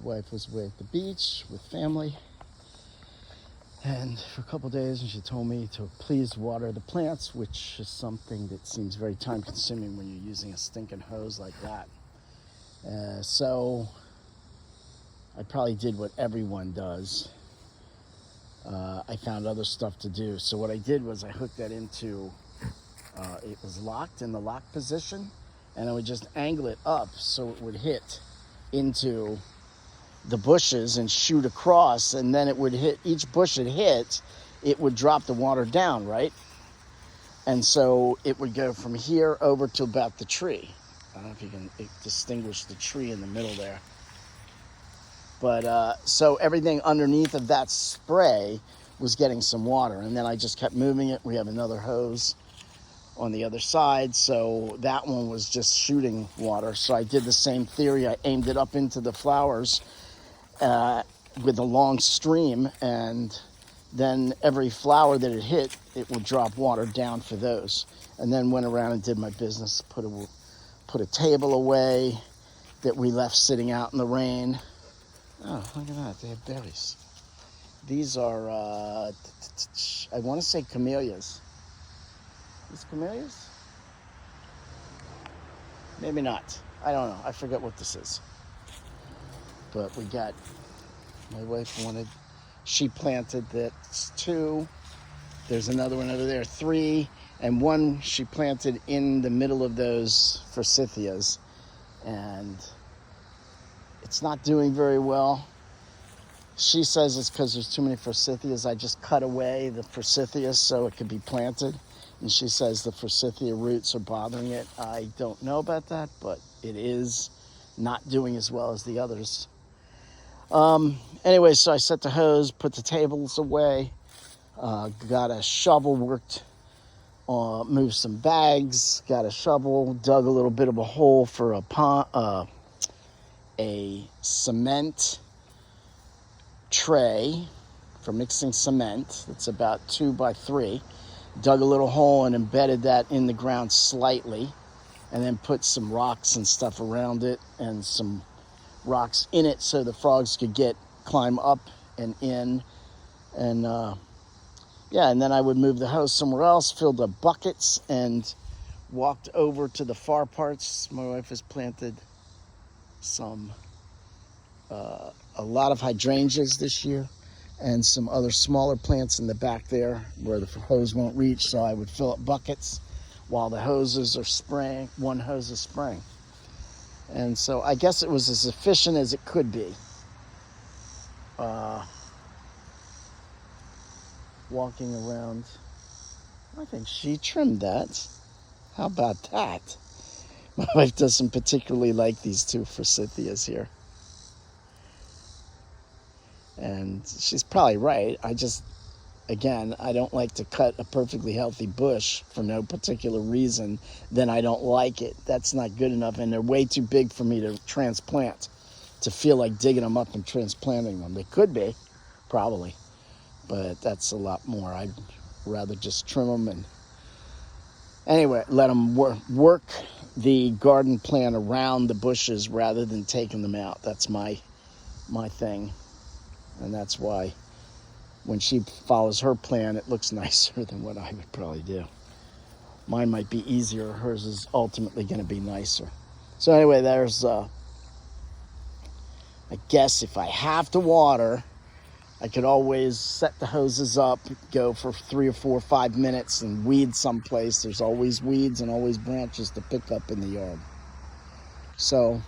The wife was away at the beach with family, and for a couple days, and she told me to please water the plants, which is something that seems very time consuming when you're using a stinking hose like that. So I probably did what everyone does. I found other stuff to do. So what I did was I hooked that into, it was locked in the lock position, and I would just angle it up so it would hit into the bushes and shoot across, and then it would hit each bush it hit, it would drop the water down, right? And so it would go from here over to about the tree. I don't know if you can distinguish the tree in the middle there. But so everything underneath of that spray was getting some water, and then I just kept moving it. We have another hose on the other side, so that one was just shooting water. So I did the same theory. I aimed it up into the flowers with a long stream, and then every flower that it hit, it would drop water down for those. And then went around and did my business, put a table away that we left sitting out in the rain. Oh, look at that, they have berries. These are, I want to say camellias. These camellias? Maybe not. I don't know. I forget what this is. But we got, my wife wanted, she planted that's 2. There's another one over there, 3. And 1 she planted in the middle of those forsythias. And it's not doing very well. She says it's because there's too many forsythias. I just cut away the forsythias so it could be planted. And she says the forsythia roots are bothering it. I don't know about that, but it is not doing as well as the others. Anyway, so I set the hose, put the tables away, got a shovel, worked, moved some bags, got a shovel, dug a little bit of a hole for a cement tray for mixing cement. It's about 2 by 3. Dug a little hole and embedded that in the ground slightly, and then put some rocks and stuff around it and some rocks in it so the frogs could climb up and in. And yeah, and then I would move the hose somewhere else, filled up buckets, and walked over to the far parts. My wife has planted a lot of hydrangeas this year, and some other smaller plants in the back there where the hose won't reach. So I would fill up buckets while the hoses are spraying. One hose is spraying. And so I guess it was as efficient as it could be. Walking around. I think she trimmed that. How about that? My wife doesn't particularly like these 2 forsythias here. And she's probably right. Again, I don't like to cut a perfectly healthy bush for no particular reason. Then I don't like it. That's not good enough, and they're way too big for me to transplant, to feel like digging them up and transplanting them. They could be, probably, but that's a lot more. I'd rather just trim them and anyway, let them work the garden plan around the bushes rather than taking them out. That's my thing. And that's why when she follows her plan, it looks nicer than what I would probably do. Mine might be easier. Hers is ultimately going to be nicer. So anyway, there's, I guess if I have to water, I could always set the hoses up, go for 3 or 4 or 5 minutes and weed someplace. There's always weeds and always branches to pick up in the yard. So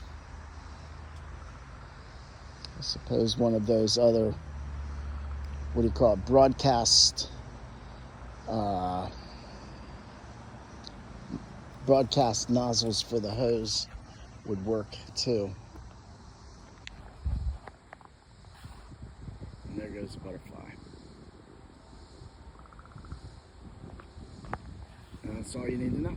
I suppose one of those other, what do you call it, broadcast nozzles for the hose would work too. And there goes the butterfly. And that's all you need to know.